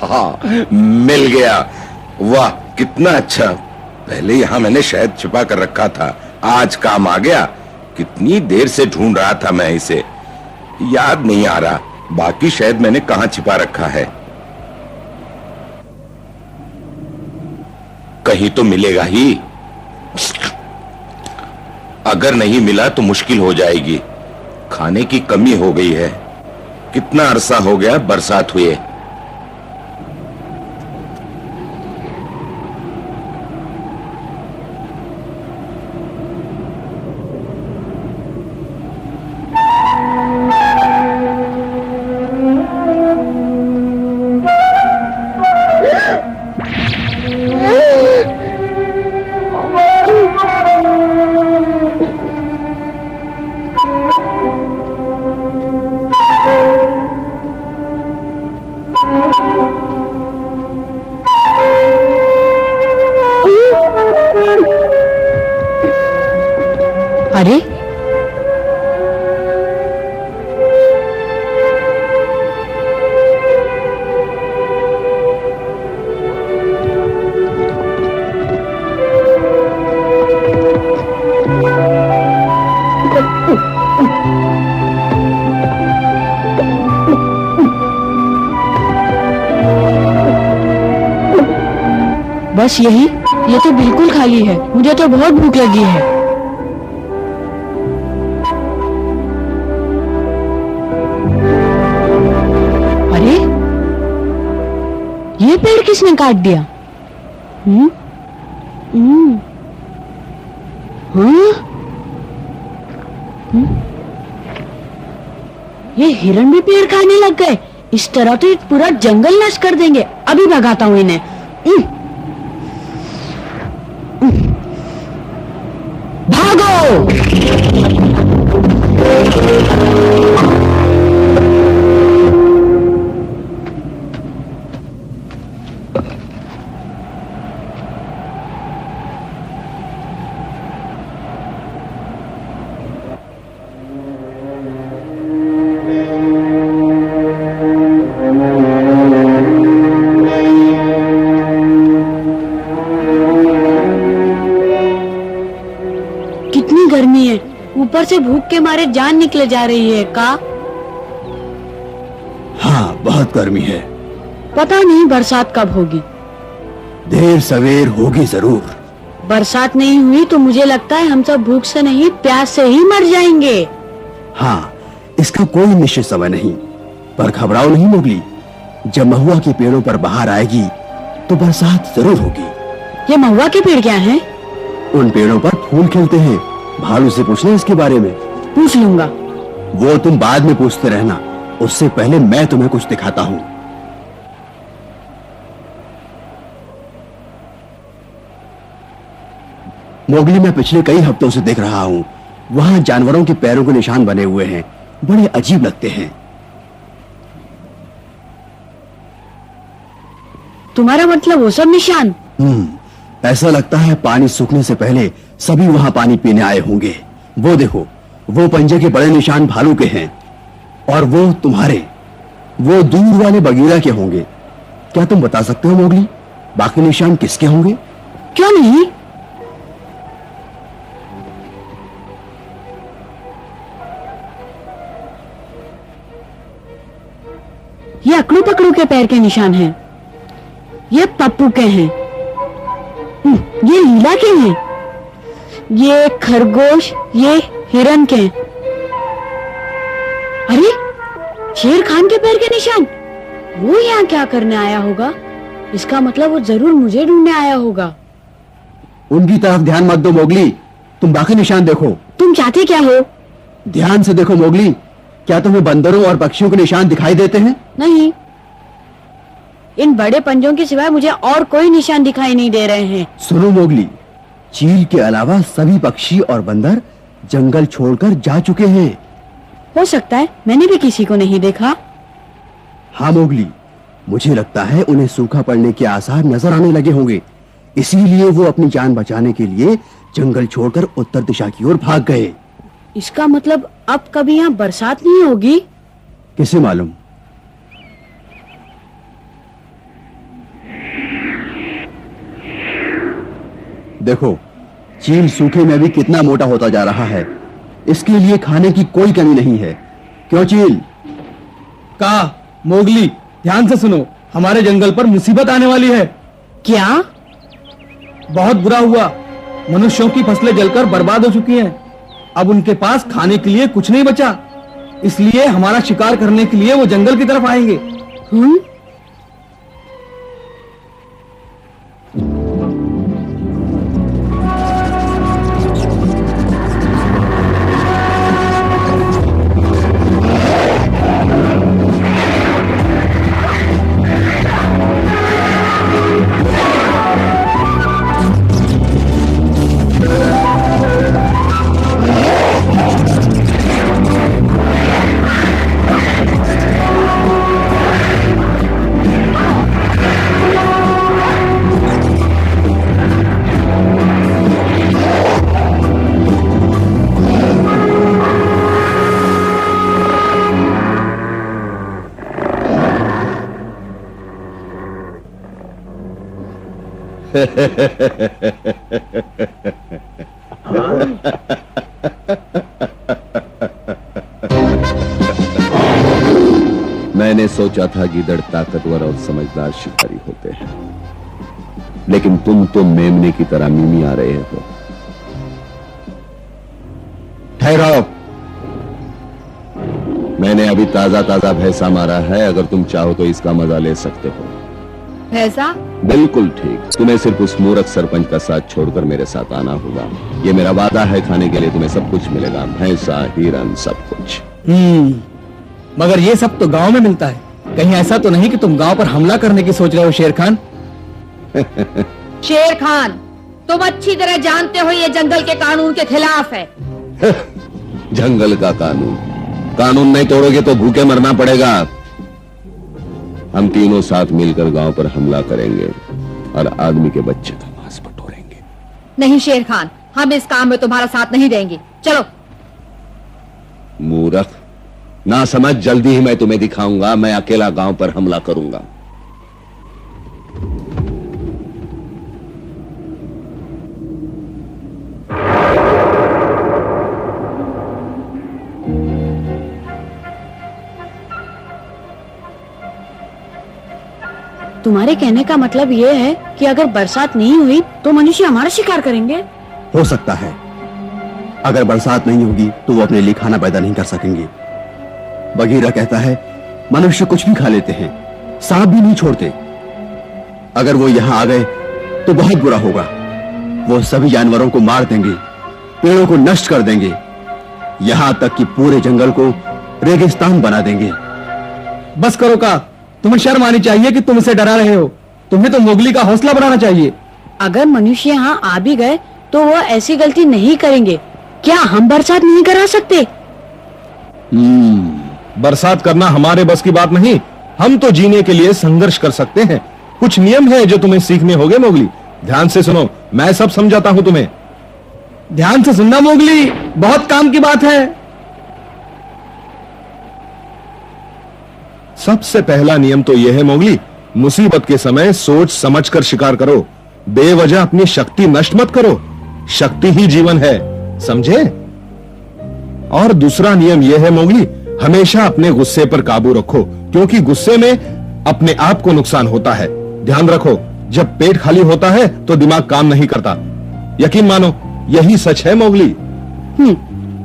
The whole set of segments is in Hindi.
हाँ, मिल गया। वाह, कितना अच्छा। पहले यहाँ मैंने शहद छिपा कर रखा था, आज काम आ गया। कितनी देर से ढूंढ रहा था मैं इसे, याद नहीं आ रहा बाकी शहद मैंने कहाँ छिपा रखा है। कहीं तो मिलेगा ही। अगर नहीं मिला तो मुश्किल हो जाएगी। खाने की कमी हो गई है। कितना अरसा हो गया बरसात हुए। अरे बस यही, ये तो बिल्कुल खाली है। मुझे तो बहुत भूख लगी है। अरे ये पेड़ किसने काट दिया? ये हिरण भी पेड़ खाने लग गए। इस तरह तो ये पूरा जंगल नष्ट कर देंगे। अभी भगाता हूं इन्हें। भागो! कितनी गर्मी है, ऊपर से भूख के मारे जान निकले जा रही है। का हाँ, बहुत गर्मी है। पता नहीं बरसात कब होगी। देर सवेर होगी जरूर। बरसात नहीं हुई तो मुझे लगता है हम सब भूख से नहीं, प्यास से ही मर जाएंगे। हाँ, इसका कोई निश्चित समय नहीं, पर घबराओ नहीं मोगली। जब महुआ के पेड़ों पर बहार आएगी तो बरसात जरूर होगी। ये महुआ के पेड़ क्या हैं? उन पेड़ों पर फूल खिलते हैं। भालू से पूछना इसके बारे में। पूछ लूंगा। वो तुम बाद में पूछते रहना, उससे पहले मैं तुम्हें कुछ दिखाता हूँ। मोगली, मैं पिछले कई हफ्तों से देख रहा हूँ, वहां जानवरों के पैरों के निशान बने हुए हैं। बड़े अजीब लगते हैं। तुम्हारा मतलब वो सब निशान? ऐसा लगता है पानी सूखने से पहले सभी वहां पानी पीने आए होंगे। वो देखो, वो पंजे के बड़े निशान भालू के हैं, और वो तुम्हारे, वो दूर वाले बगीरा के होंगे। क्या तुम बता सकते हो मोगली, बाकी निशान किसके होंगे? क्यों नहीं? ये अकड़ू पकड़ू के पैर के निशान हैं। ये पप्पू के हैं। ये लीला के हैं। ये खरगोश, ये हिरन के। अरे, शेर खान के पैर के निशान। वो यहाँ क्या करने आया होगा? इसका मतलब वो जरूर मुझे ढूंढने आया होगा। उनकी तरफ ध्यान मत दो मोगली, तुम बाकी निशान देखो। तुम चाहते क्या हो? ध्यान से देखो मोगली, क्या तुम्हें बंदरों और पक्षियों के निशान दिखाई देते हैं? नहीं, इन बड़े पंजों के सिवाय मुझे और कोई निशान दिखाई नहीं दे रहे हैं। सुनो मोगली, चील के अलावा सभी पक्षी और बंदर जंगल छोड़कर जा चुके हैं। हो सकता है मैंने भी किसी को नहीं देखा। हाँ मोगली, मुझे लगता है उन्हें सूखा पड़ने के आसार नजर आने लगे होंगे, इसीलिए वो अपनी जान बचाने के लिए जंगल छोड़कर उत्तर दिशा की ओर भाग गए। इसका मतलब अब कभी यहाँ बरसात नहीं होगी? किसे मालूम। देखो, चील सूखे में भी कितना मोटा होता जा रहा है। इसके लिए खाने की कोई कमी नहीं है। क्यों चील? का मोगली, ध्यान से सुनो, हमारे जंगल पर मुसीबत आने वाली है। क्या? बहुत बुरा हुआ, मनुष्यों की फसलें जलकर बर्बाद हो चुकी हैं। अब उनके पास खाने के लिए कुछ नहीं बचा, इसलिए हमारा शिकार करने के लिए वो जंगल की तरफ आएंगे। हम्म? मैंने सोचा था गीदड़ ताकतवर और समझदार शिकारी होते हैं, लेकिन तुम तो मेमने की तरह मीमी आ रहे हो। ठहरो, मैंने अभी ताजा ताजा भैंसा मारा है। अगर तुम चाहो तो इसका मजा ले सकते हो। भैंसा? बिल्कुल ठीक। तुम्हें सिर्फ उस मूर्ख सरपंच का साथ छोड़कर मेरे साथ आना होगा। ये मेरा वादा है, खाने के लिए तुम्हें सब कुछ मिलेगा, भैंसा, हिरन, सब कुछ। मगर ये सब तो गांव में मिलता है। कहीं ऐसा तो नहीं कि तुम गांव पर हमला करने की सोच रहे हो शेर खान? शेर खान, तुम अच्छी तरह जानते हो ये जंगल के कानून के खिलाफ है। जंगल का कानून? कानून नहीं तोड़ोगे तो भूखे मरना पड़ेगा। हम तीनों साथ मिलकर गांव पर हमला करेंगे और आदमी के बच्चे का मांस बटोरेंगे। नहीं शेर खान, हम इस काम में तुम्हारा साथ नहीं देंगे। चलो। मूर्ख, ना समझ, जल्दी ही मैं तुम्हें दिखाऊंगा। मैं अकेला गांव पर हमला करूंगा। तुम्हारे कहने का मतलब ये है कि अगर बरसात नहीं हुई तो मनुष्य हमारा शिकार करेंगे? हो सकता है। अगर बरसात नहीं होगी तो वो अपने लिए खाना पैदा नहीं कर सकेंगे। बगीरा कहता है मनुष्य कुछ भी खा लेते हैं, सांप भी नहीं छोड़ते। अगर वो यहां आ गए तो बहुत बुरा होगा। वो सभी जानवरों को मार देंगे, पेड़ों को नष्ट कर देंगे, यहां तक कि पूरे जंगल को रेगिस्तान बना देंगे। बस करो का, तुम्हें शर्म आनी चाहिए कि तुम इसे डरा रहे हो। तुम्हें तो मोगली का हौसला बढ़ाना चाहिए। अगर मनुष्य यहाँ आ भी गए तो वो ऐसी गलती नहीं करेंगे। क्या हम बरसात नहीं करा सकते? बरसात करना हमारे बस की बात नहीं। हम तो जीने के लिए संघर्ष कर सकते हैं। कुछ नियम है जो तुम्हें सीखने होंगे मोगली। ध्यान से सुनो, मैं सब समझाता हूं तुम्हें। ध्यान से सुनना मोगली, बहुत काम की बात है। सबसे पहला नियम तो यह है मोगली, मुसीबत के समय सोच समझकर शिकार करो। बेवजह अपनी शक्ति नष्ट मत करो। शक्ति ही जीवन है, समझे? और दूसरा नियम यह है मोगली, हमेशा अपने गुस्से पर काबू रखो, क्योंकि गुस्से में अपने आप को नुकसान होता है। ध्यान रखो, जब पेट खाली होता है तो दिमाग काम नहीं करता। यकीन मानो, यही सच है मोगली।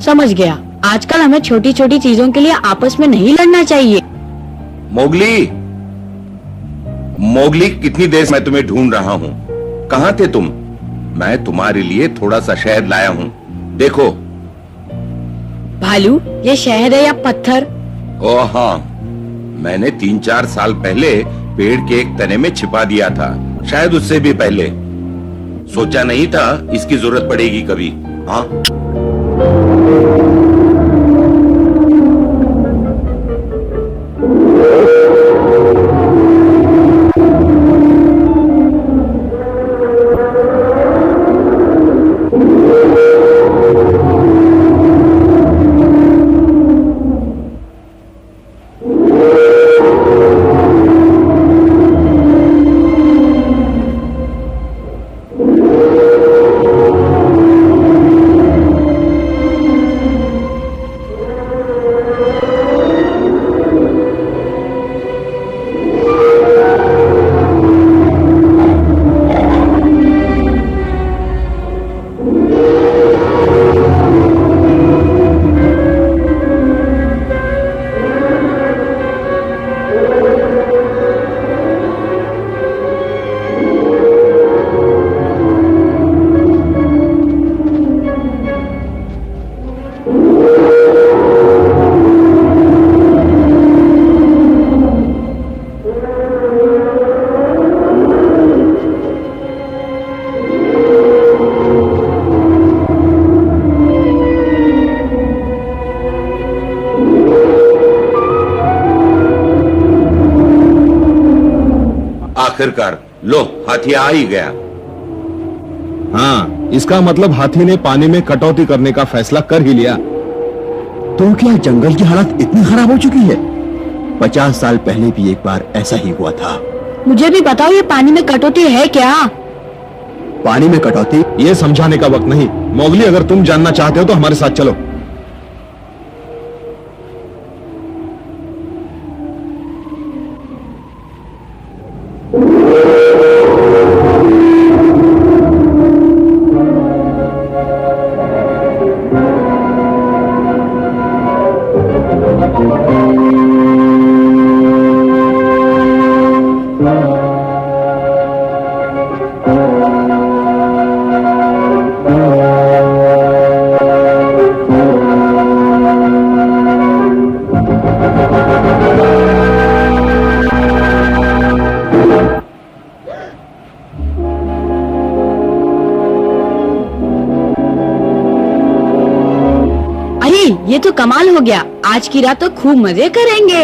समझ गया। आजकल हमें छोटी छोटी चीजों के लिए आपस में नहीं लड़ना चाहिए। मोगली, मोगली, कितनी देर से मैं तुम्हें ढूंढ रहा हूं। कहां थे तुम? मैं तुम्हारे लिए थोड़ा सा शहद लाया हूं, देखो। भालू, ये शहद है या पत्थर? ओ हाँ, मैंने 3-4 साल पहले पेड़ के एक तने में छिपा दिया था, शायद उससे भी पहले। सोचा नहीं था इसकी जरूरत पड़ेगी कभी। हाँ, आखिरकार लो हाथी आ ही गया। हाँ, इसका मतलब हाथी ने पानी में कटौती करने का फैसला कर ही लिया। तो क्या जंगल की हालत इतनी खराब हो चुकी है? 50 साल पहले भी एक बार ऐसा ही हुआ था। मुझे भी बताओ, ये पानी में कटौती है क्या? पानी में कटौती? ये समझाने का वक्त नहीं। मोगली, अगर तुम जानना चाहते हो तो हमारे साथ चलो। ये तो कमाल हो गया। आज की रात तो खूब मजे करेंगे।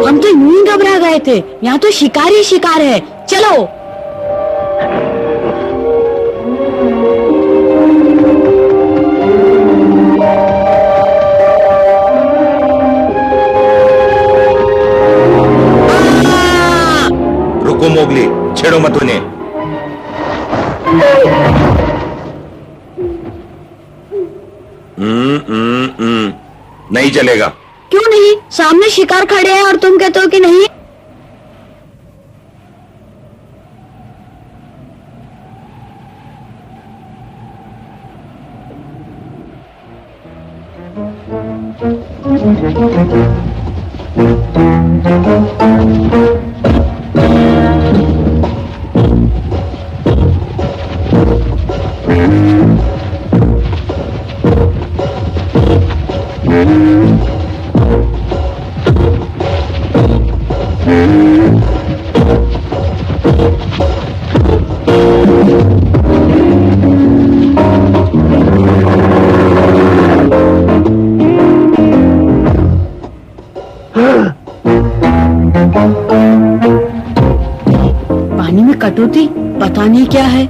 हम तो यूं ही घबरा गए थे। यहाँ तो शिकार ही शिकार है। चलो। रुको मोगली, छेड़ो मत उन्हें। नहीं चलेगा। क्यों नहीं? सामने शिकार खड़े हैं और तुम कहते हो कि नहीं। पानी में कटौती पता नहीं क्या है।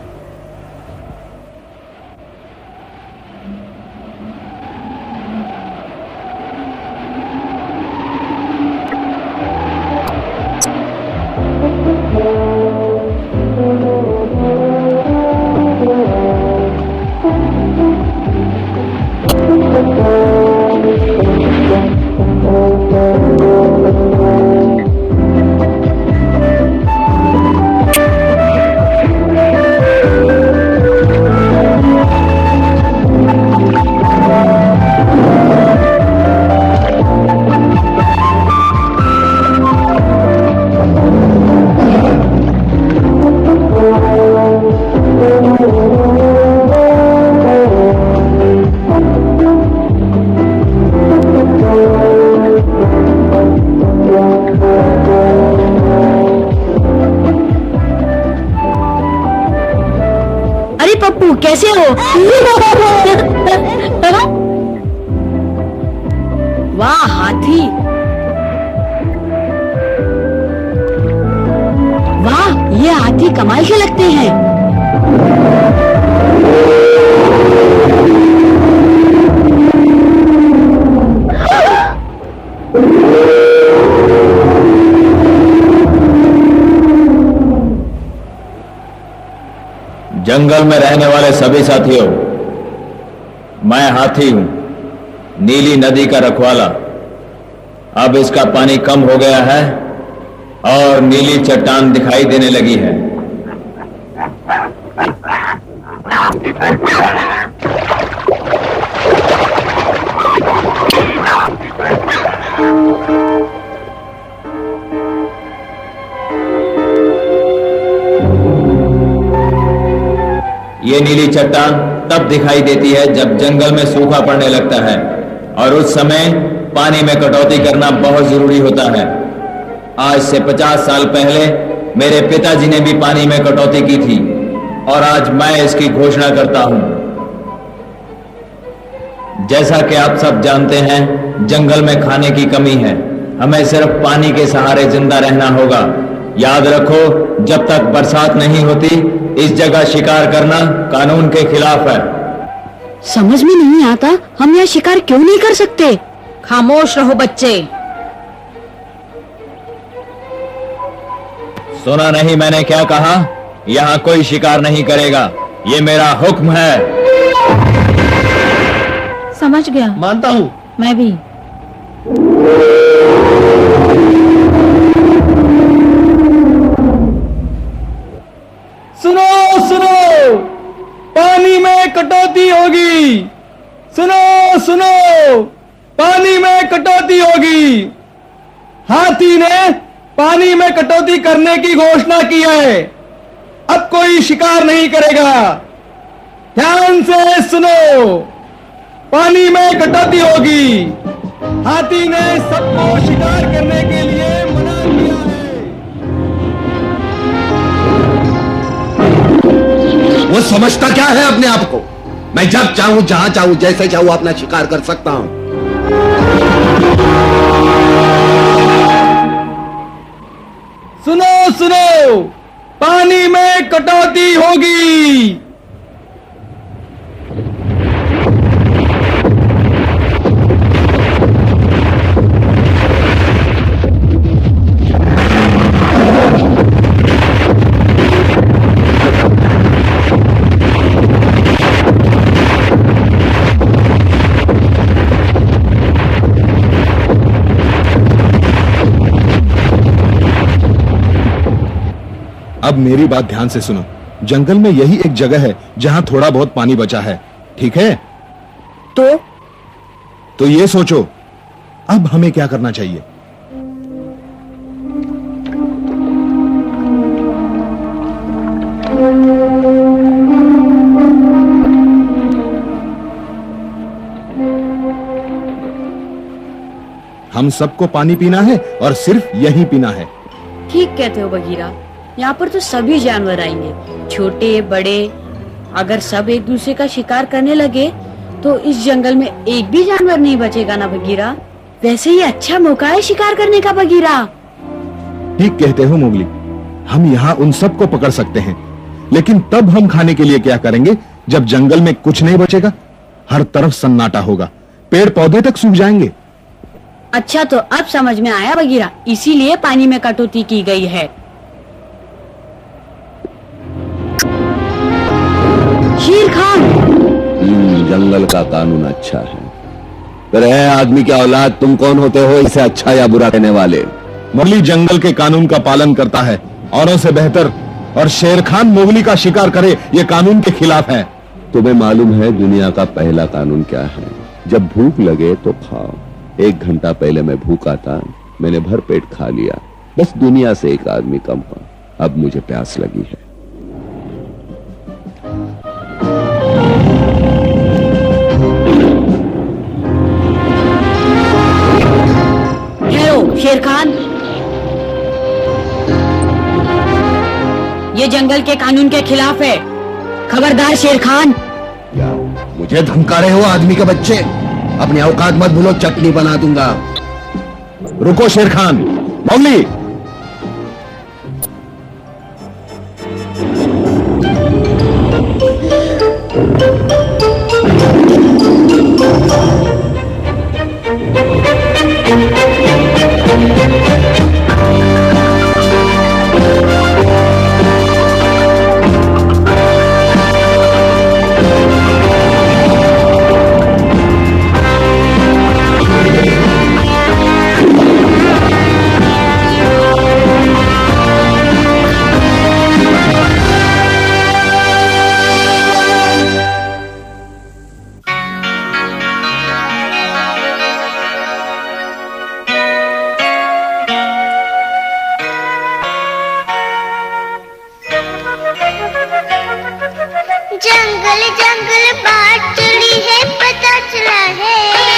पप्पू कैसे हो? वाह हाथी, वाह ये हाथी कमाल के लगते हैं। जंगल में रहने वाले सभी साथियों, मैं हाथी हूं, नीली नदी का रखवाला। अब इसका पानी कम हो गया है और नीली चट्टान दिखाई देने लगी है। ये नीली चट्टान तब दिखाई देती है जब जंगल में सूखा पड़ने लगता है और उस समय पानी में कटौती करना बहुत जरूरी होता है। आज से 50 साल पहले मेरे पिताजी ने भी पानी में कटौती की थी और आज मैं इसकी घोषणा करता हूं। जैसा कि आप सब जानते हैं, जंगल में खाने की कमी है। हमें सिर्फ पानी के सहारे जिंदा रहना होगा। याद रखो, जब तक बरसात नहीं होती, इस जगह शिकार करना कानून के खिलाफ है। समझ में नहीं आता हम यहाँ शिकार क्यों नहीं कर सकते। खामोश रहो बच्चे। सुना नहीं मैंने क्या कहा? यहाँ कोई शिकार नहीं करेगा, ये मेरा हुक्म है। समझ गया। मानता हूँ। मैं भी। सुनो सुनो, पानी में कटौती होगी। सुनो सुनो, पानी में कटौती होगी। हाथी ने पानी में कटौती करने की घोषणा की है। अब कोई शिकार नहीं करेगा। ध्यान से सुनो, पानी में कटौती होगी। हाथी ने सबको शिकार करने के लिए मना किया है। वो समझता क्या है अपने आप को? मैं जब चाहूं, जहां चाहूं, जैसे चाहूं अपना शिकार कर सकता हूं। सुनो सुनो, पानी में कटौती होगी। अब मेरी बात ध्यान से सुनो। जंगल में यही एक जगह है जहां थोड़ा बहुत पानी बचा है, ठीक है? तो ये सोचो, अब हमें क्या करना चाहिए? हम सबको पानी पीना है और सिर्फ यही पीना है। ठीक कहते हो बगीरा, यहाँ पर तो सभी जानवर आएंगे, छोटे बड़े। अगर सब एक दूसरे का शिकार करने लगे तो इस जंगल में एक भी जानवर नहीं बचेगा ना बगीरा। वैसे ये अच्छा मौका है शिकार करने का बगीरा। ठीक कहते हो मोगली, हम यहाँ उन सबको पकड़ सकते हैं, लेकिन तब हम खाने के लिए क्या करेंगे जब जंगल में कुछ नहीं बचेगा? हर तरफ सन्नाटा होगा, पेड़ पौधे तक सूख जाएंगे। अच्छा, तो अब समझ में आया बगीरा, इसीलिए पानी में कटौती की गई है। शेर खान, जंगल का कानून अच्छा है। पर है आदमी की औलाद, तुम कौन होते हो इसे अच्छा या बुरा कहने वाले? मोगली जंगल के कानून का पालन करता है, औरों से बेहतर, और शेर खान मोगली का शिकार करे ये कानून के खिलाफ है। तुम्हें मालूम है दुनिया का पहला कानून क्या है? जब भूख लगे तो खाओ। 1 घंटा पहले मैं भूखा था, मैंने भर पेट खा लिया, बस दुनिया से एक आदमी कम हुआ। अब मुझे प्यास लगी है। शेर खान, ये जंगल के कानून के खिलाफ है। खबरदार शेर खान। क्या मुझे धमका रहे हो आदमी के बच्चे? अपनी औकात मत भूलो, चटनी बना दूंगा। रुको शेर खान। मोगली, जंगल जंगल बात चली है, पता चला है।